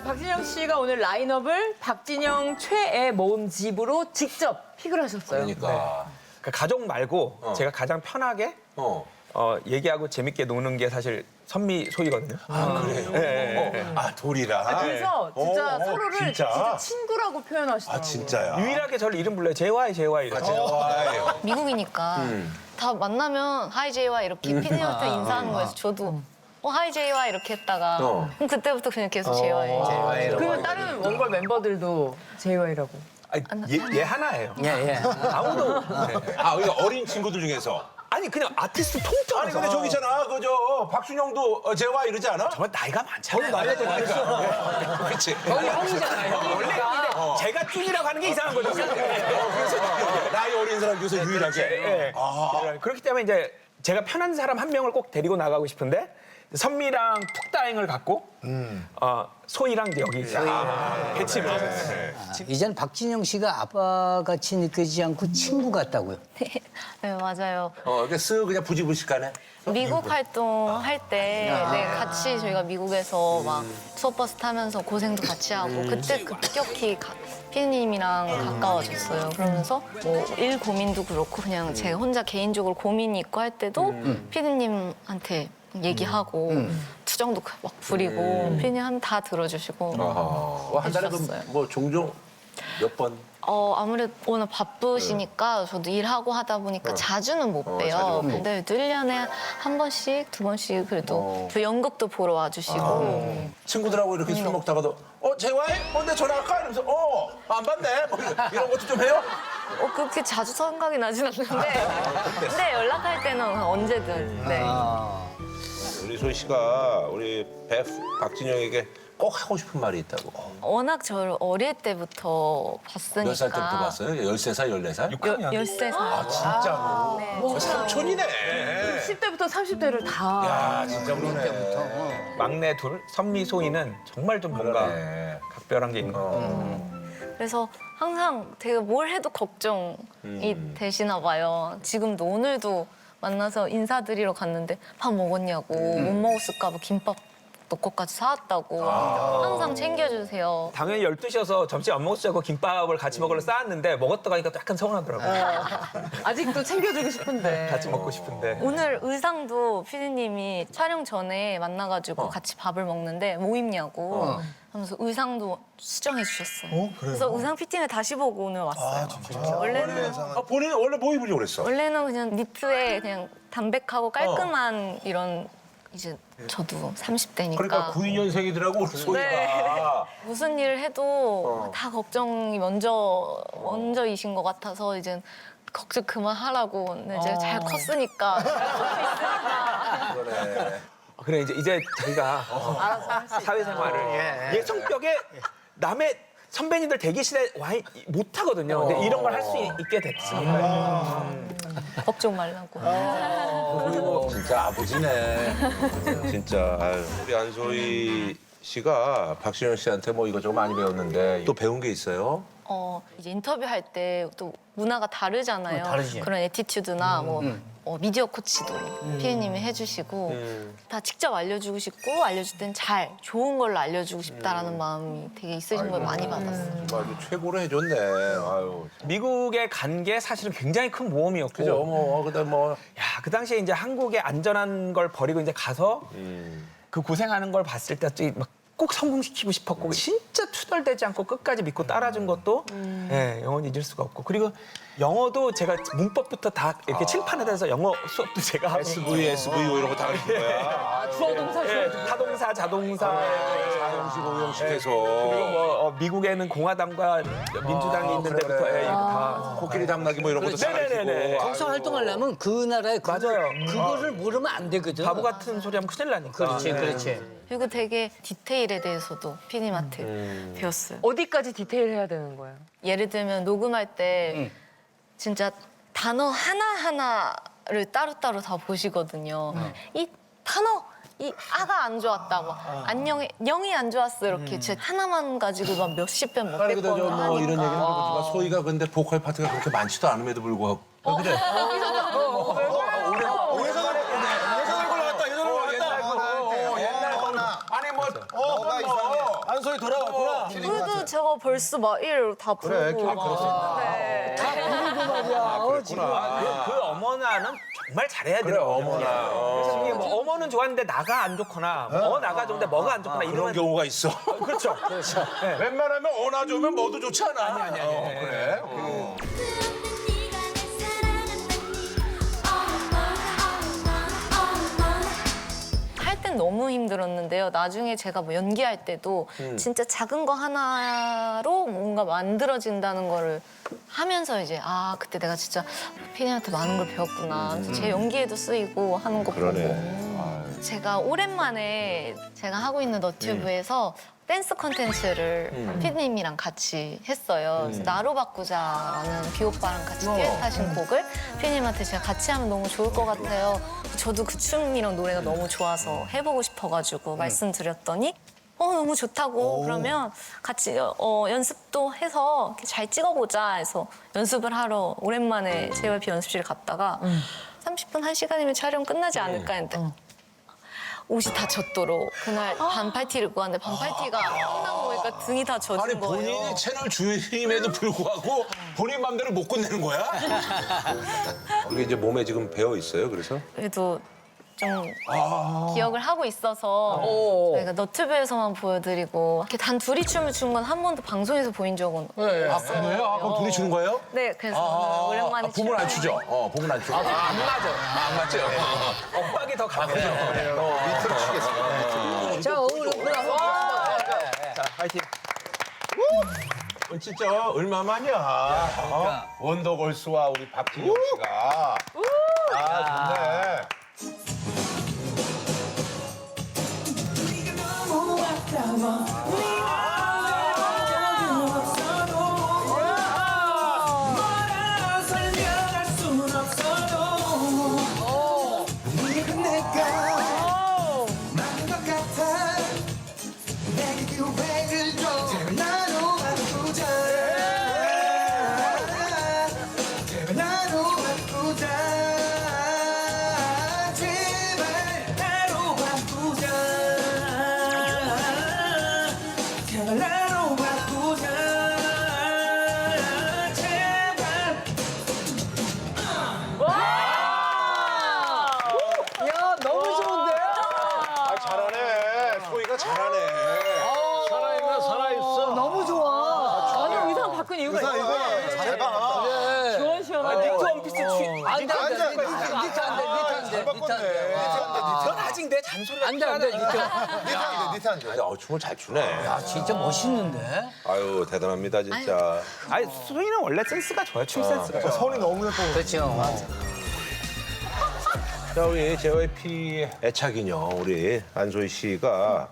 박진영 씨가 오늘 라인업을 박진영 최애 모음집으로 직접 픽을 하셨어요. 그러니까. 가족 말고 제가 가장 편하게 얘기하고 재밌게 노는 게 사실 선미 소희거든요. 아, 그래요? 네. 아, 돌이라. 그래서 진짜 서로를 진짜? 진짜 친구라고 표현하시더라고요. 아, 진짜야. 유일하게 저를 이름 불러요. JY, JY. 아, 이렇게. 제와요. 미국이니까 다 만나면 하이 제이와 이렇게 피디님한테 인사하는 거예요. 저도 하이 제이와 이렇게 했다가 그럼 그때부터 그냥 계속 제이와예요. 그러면 다른 원걸 멤버들도 JY라고. 아니, 얘 하나예요. 예. 아무도. 아, 그러니까 어린 친구들 중에서. 아니 그냥 아티스트 통틀어서. 아니, 근데 저기 있잖아. 그저 박준영도 제와 이러지 않아? 정말 나이가 많잖아요. 나이가 더 많으시죠. 그렇지. 형이잖아요. 원래 근데 제가 쭈이라고 하는 게 이상한 거죠. 나이 어린 사람 중에서 유일하게. 네. 그렇기 때문에 이제 제가 편한 사람 한 명을 꼭 데리고 나가고 싶은데 선미랑 푹다행을 갖고 소희랑 이제 여기 배치를. 이젠 박진영 씨가 아빠같이 느껴지지 않고 친구 같다고요. 네, 맞아요. 그러니까 쓱 그냥 부지불식하네. 미국 활동할 때 같이 저희가 미국에서 막 수업버스 타면서 고생도 같이 하고 그때 급격히 피디님이랑 가까워졌어요. 그러면서 뭐 일 고민도 그렇고 그냥 제가 혼자 개인적으로 고민이 있고 할 때도 피디님한테 얘기하고 투정도 막 부리고 피디님 하면 다 들어주시고 한 달에 해주셨어요. 뭐 종종 몇 번? 아무래도 워낙 바쁘시니까 저도 일하고 하다 보니까 자주는 못 자주 봬요. 못 근데 1년에 한 번씩, 두 번씩 그래도 저 연극도 보러 와주시고 친구들하고 이렇게 술 먹다가도 재화해? 내 전화 할까? 이러면서 안 받네? 뭐 이런 것도 좀 해요? 그렇게 자주 생각이 나진 않는데 근데 연락할 때는 언제든 네. 우리 소희 씨가 우리 배 박진영에게 꼭 하고 싶은 말이 있다고. 워낙 저를 어릴 때부터 봤으니까 몇 살 때부터 봤어요? 13살, 14살? 13살 진짜로? 네. 삼촌이네. 10대부터 30대를 다. 야, 진짜 그러네. 막내 둘 선미 소희는 정말 좀 뭔가 그러네. 각별한 게 있는 것 같아요. 그래서 항상 되게 뭘 해도 걱정이 되시나 봐요. 지금도 오늘도 만나서 인사드리러 갔는데 밥 먹었냐고 못 먹었을까 봐 김밥 너 것까지 사왔다고 항상 챙겨주세요. 당연히 12시여서 점심 안 먹었자고 김밥을 같이 먹으러 쌓았는데 먹었다가 하니까 또 약간 서운하더라고요. 아직도 챙겨주고 싶은데. 같이 먹고 싶은데. 오늘 의상도 피디님이 촬영 전에 만나가지고 같이 밥을 먹는데 뭐 입냐고 하면서 의상도 수정해 주셨어요. 그래서 의상 피팅을 다시 보고 오늘 왔어요. 원래는 본인은 원래 뭐 입으려고 그랬어? 원래는 그냥 니트에 그냥 담백하고 깔끔한 이런 이제 저도 30대니까 그러니까 92년생이더라고 우리 소희가. 무슨 일을 해도 다 걱정이 먼저이신 것 같아서 이제 걱정 그만하라고 근데 이제 잘 컸으니까 그러네. 그래 이제 자기가 사회생활을 얘 성격에 남의 선배님들 대기실에 와 못 하거든요. 근데 이런 걸 할 수 있게 됐으니까. 걱정 말라고. 진짜 아버지네. 진짜. 아유. 우리 안소희 씨가 박신영 씨한테 뭐 이것저것 많이 배웠는데 또 배운 게 있어요? 이제 인터뷰할 때 또 문화가 다르잖아요. 다르지. 그런 애티튜드나 뭐 미디어 코치도 피디님이 해주시고 다 직접 알려주고 싶고 알려줄 땐 좋은 걸로 알려주고 싶다라는 마음이 되게 있으신 걸 많이 받았어요. 정말 최고로 해줬네. 아유. 미국에 간 게 사실은 굉장히 큰 모험이었고. 그죠? 뭐 그다음 뭐. 야, 그 당시에 이제 한국의 안전한 걸 버리고 이제 가서 그 고생하는 걸 봤을 때 막 꼭 성공시키고 싶었고 진짜 투덜대지 않고 끝까지 믿고 따라준 것도 예, 영원히 잊을 수가 없고 그리고 영어도 제가 문법부터 다 이렇게 칠판에다 해서 영어 수업도 제가 하고 SV, SVO 이런 거 다 가르친 거야. 주어동사 예, 타동사, 자동사 사형식, 오형식 해서. 그리고 뭐 미국에는 공화당과 민주당이 있는 데부터 그래. 예, 이거 다 코끼리 담나기 뭐 이런 것도 다 네네네네. 가르치고. 거기서 활동하려면 그 나라의 맞아요. 그거를 모르면 안 되거든. 바보 같은 소리 하면 큰일 나니까. 그렇지, 네. 그렇지. 그리고 되게 디테일에 대해서도 피디님한테 배웠어요. 어디까지 디테일해야 되는 거예요? 예를 들면 녹음할 때 진짜 단어 하나하나를 따로따로 다 보시거든요. 이 단어, 이 아가 안 좋았다, 뭐 안녕이, 영이 안 좋았어 이렇게 진짜 하나만 가지고 막 몇십 번, 아니 몇백 근데 번을 저 뭐 하니까. 이런 얘기는 그렇지만 소희가 근데 보컬 파트가 그렇게 많지도 않음에도 불구하고. 그래. 아니 뭐 너가 이상해. 안소희 돌아왔구나. 그래도 제가 벌써 막 1로 다 부르고 네. 그 어머나는 정말 잘해야 돼요. 그래 어머나. 그래서 이게 뭐 어머는 좋았는데 나가 안 좋거나 나가 좋은데 뭐가 안 좋거나 그런 이러면 경우가 있어. 그렇죠. 웬만하면 어나 좋으면 뭐도 좋지 않아. 아니. 그래. 할 땐 너무 힘들었는데요. 나중에 제가 뭐 연기할 때도 진짜 작은 거 하나로 뭔가 만들어진다는 거를 하면서 이제 아 그때 내가 진짜 피디한테 많은 걸 배웠구나. 그래서 제 연기에도 쓰이고 하는 거 그러네. 보고 제가 오랜만에 제가 하고 있는 너튜브에서 댄스 콘텐츠를 피디님이랑 같이 했어요. 그래서 나로 바꾸자라는 비오빠랑 같이 듀엣하신 곡을 피디님한테 제가 같이 하면 너무 좋을 것 같아요. 저도 그 춤이랑 노래가 너무 좋아서 해보고 싶어가지고 말씀드렸더니 너무 좋다고 그러면 같이 연습도 해서 이렇게 잘 찍어보자 해서 연습을 하러 오랜만에 JYP 연습실에 갔다가 30분, 1시간이면 촬영 끝나지 않을까 했는데 옷이 다 젖도록 그날 반팔티를 입고 왔는데 반팔티가 끝나고 보니까 등이 다 젖은 아니 거예요. 본인이 채널 주임에도 불구하고 본인 맘대로 못 끝내는 거야? 이게 이제 몸에 지금 배어 있어요. 그래서 그래도 좀 기억을 하고 있어서 저희가 너튜브에서만 보여드리고 이렇게 단 둘이 춤을 춘 건 한 번도 방송에서 보인 적은 아 그래요? 그럼 둘이 추는 거예요? 네, 그래서 오늘 오랜만에 부분 안 추죠? 부분 안 추죠? 안 맞아. 안 맞죠? 엇박이 더 강해요. 밑으로 치겠습니다. 자, 오늘 그럼 자, 파이팅. 진짜 얼마만이야? 원더걸스와 우리 박진영 씨가 좋네. 야, 너무 좋은데? 잘하네. 소희가 잘하네. 살아있나 살아있어. 너무 좋아. 아니 의상 바꾼 이유가 의상 있어요. 이거 잘해봐. 시원시원하게. 니트 원피스 안 돼, 안 돼. 니트 안 돼, 니트 안 돼. 잘 바꿨네. 넌 아직 내 잔소리 안 돼, 안 돼, 니트. 니트 안 돼. 아니, 춤을 잘 추네. 야, 진짜 멋있는데? 아유 대단합니다 진짜. 아니 소희는 원래 센스가 좋아요. 춤 센스가. 손이 너무 예뻐. 그렇죠. 자 우리 JYP 애착 인형 우리 안소희 씨가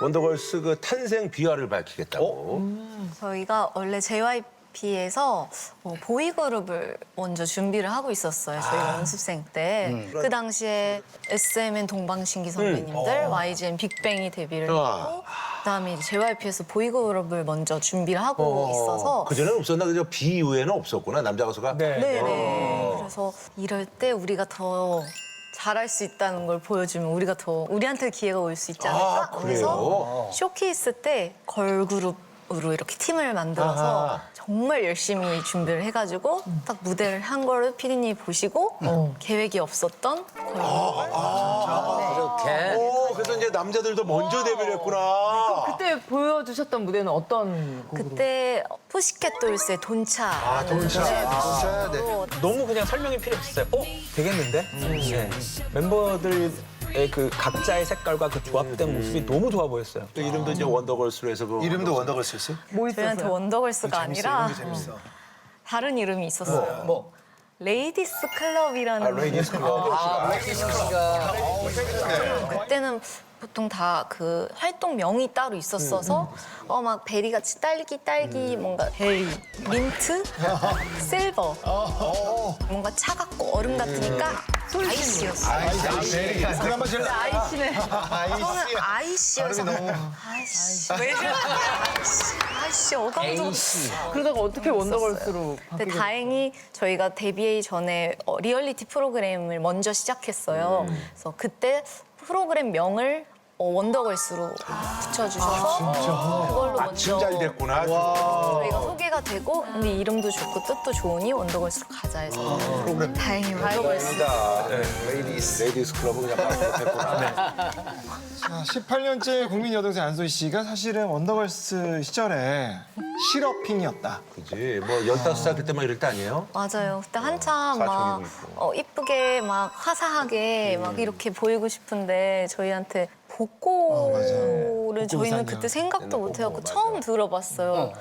원더걸스 그 탄생 비화를 밝히겠다고. 저희가 원래 JYP에서 보이그룹을 먼저 준비를 하고 있었어요. 저희 연습생 때. 그 당시에 SMN 동방신기 선배님들, YGN 빅뱅이 데뷔를 했고 그다음에 이제 JYP에서 보이그룹을 먼저 준비를 하고 있어서 그 전에는 없었나? 그저 비 이후에는 없었구나 남자 가수가. 네네. 그래서 이럴 때 우리가 더 잘할 수 있다는 걸 보여주면 우리가 더 우리한테 기회가 올 수 있지 않을까? 그래서 쇼케이스 때 걸그룹으로 이렇게 팀을 만들어서 정말 열심히 준비를 해가지고 딱 무대를 한 거를 피디님이 보시고 계획이 없었던 걸그룹. 이렇게. 오, 그래서 이제 남자들도 먼저 데뷔를 했구나. 그때 보여주셨던 무대는 어떤 곡으로? 그때 푸시켓 돌스의 돈차. 돈차. 쳐야 돼. 너무 그냥 설명이 필요 없었어요. 되겠는데? 네. 멤버들의 그 각자의 색깔과 그 조합된 모습이 너무 좋아 보였어요. 또 이름도 이제 원더걸스로 해서 그 이름도 원더걸스 였어요? 뭐 저희한테 있었어요? 원더걸스가 아니라 재밌어. 다른 이름이 있었어요. 뭐? 레이디스 클럽이라는 레이디스 클럽. 씨가 그때는 보통 다 그 활동명이 따로 있었어서 막 베리같이 딸기 뭔가 베리, 민트, 실버 뭔가 차갑고 얼음 같으니까 아이씨였어요. 드라마 제일 아이씨네. 저는 아이씨여서 아이씨 왜 이래? 아이씨 어감도 A씨. 그러다가 어떻게 원더걸스로 근데 바뀌게 다행히 저희가 데뷔하기 전에 리얼리티 프로그램을 먼저 시작했어요. 그래서 그때 프로그램 명을 원더걸스로 붙여주셔서 그걸로 마침 먼저 잘 됐구나. 저희가 소개가 되고 근데 이름도 좋고 뜻도 좋으니 원더걸스로 가자 해서 다행히 원더걸스. 레이디스 클럽은 그냥 바로 못했구나. 자, 18년째 국민 여동생 안소희 씨가 사실은 원더걸스 시절에 실업핑이었다. 그지. 뭐 15살 그때 막 이럴 때 아니에요? 맞아요. 그때 한참 막 사춘기도 이쁘게 막 화사하게 막 이렇게 보이고 싶은데 저희한테 복고를 저희는 그때 생각도 옛날 못 해갖고 복고, 처음 들어봤어요.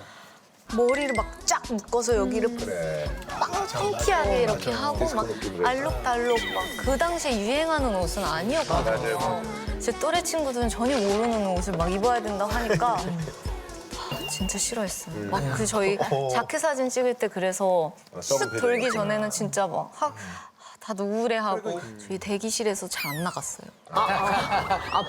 머리를 막 쫙 묶어서 여기를 막 펑키하게 이렇게 하고 막 알록달록 막 그 당시에 유행하는 옷은 아니었거든요. 제 또래 친구들은 전혀 모르는 옷을 막 입어야 된다고 하니까 진짜 싫어했어요. 막 그 저희 자켓 사진 찍을 때 그래서 쓱 돌기 전에는 진짜 막 다들 우울해하고 저희 대기실에서 잘 안 나갔어요.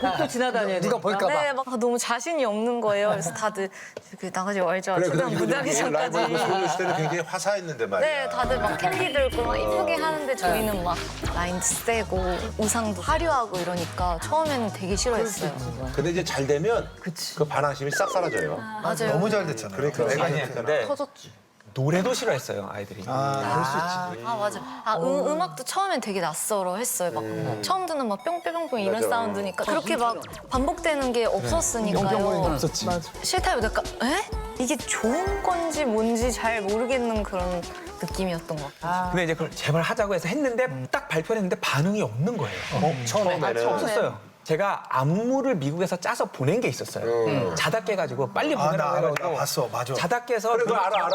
복도 지나다녀야 돼. 누가 볼까 봐. 네, 막 너무 자신이 없는 거예요. 그래서 다들 이렇게 나가지 말자. 최대한 무대하기 전까지. 라이브 소녀시대는 굉장히 화사했는데 말이야. 네, 다들 막 캔디 들고 막 이쁘게 하는데 저희는 막 라인도 세고 의상도 화려하고 이러니까 처음에는 되게 싫어했어요. 근데 이제 잘 되면 그 반항심이 싹 사라져요. 맞아요. 너무 잘 됐잖아요. 그러니까 내가 아니, 근데 터졌지. 노래도 싫어했어요, 아이들이. 그럴 수 있지. 아 맞아. 음악도 처음엔 되게 낯설어 했어요. 막 처음 듣는 막 뿅뿅뿅뿅 이런 맞아. 사운드니까 그렇게 막 반복되는 게 없었으니까요. 없었지. 싫다요. 약간 에? 이게 좋은 건지 뭔지 잘 모르겠는 그런 느낌이었던 것 같아요. 근데 이제 그걸 제발 하자고 해서 했는데 딱 발표를 했는데 반응이 없는 거예요. 처음에는. 없었어요. 제가 안무를 미국에서 짜서 보낸 게 있었어요. 자다 깨가지고 빨리 아, 보내라고 나 알아. 해가지고 나 봤어. 맞아. 자다 깨서 그래, 그거 알아.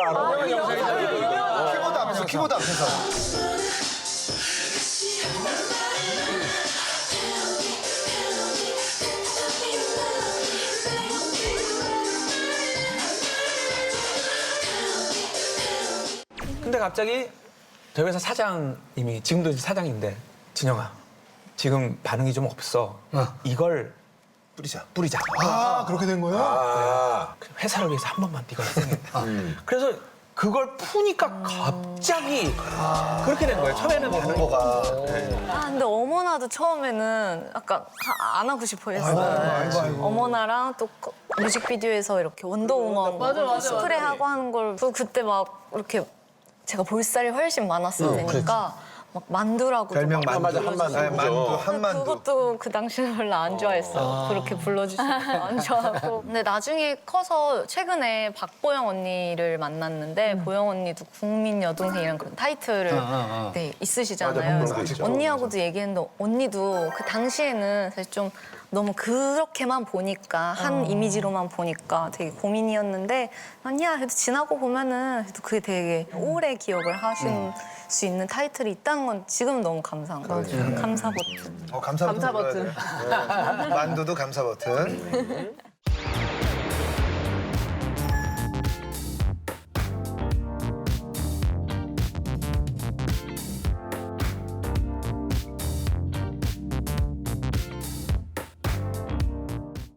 키보드 앞에서, 키보드 앞에서. 근데 갑자기 저희 회사 사장님이 지금도 이제 사장인데 진영아 지금 반응이 좀 없어. 이걸 뿌리자. 아, 그렇게 된 거예요? 아, 회사를 위해서 한 번만 네가 희생해. 그래서 그걸 푸니까 갑자기 그렇게 된 거예요. 처음에는 뭐가. 근데 어머나도 처음에는 약간 안 하고 싶어 했어요. 어머나랑 또 뮤직비디오에서 이렇게 원더우먼 스프레이 하고 하는 걸 그때 막 이렇게 제가 볼살이 훨씬 많았을 때니까 막 만두라고 별명 만두. 맞아, 한만두. 네, 만두, 한만두. 그것도 그 당시에는 별로 안 좋아했어요. 그렇게 불러주시고 안 좋아하고. 근데 나중에 커서 최근에 박보영 언니를 만났는데 보영 언니도 국민 여동생이라는 그런 타이틀을 네, 있으시잖아요. 맞아, 그래서 있죠. 언니하고도 얘기했는데 언니도 그 당시에는 사실 좀 너무 그렇게만 보니까 한 이미지로만 보니까 되게 고민이었는데 아니야 그래도 지나고 보면은 그래도 그게 되게 오래 기억을 하신 수 있는 타이틀이 있다는 건 지금 너무 감사한 것 같아요. 감사 버튼. 감사 버튼. 감사 버튼. 눌러야 돼. 네. 만두도 감사 버튼.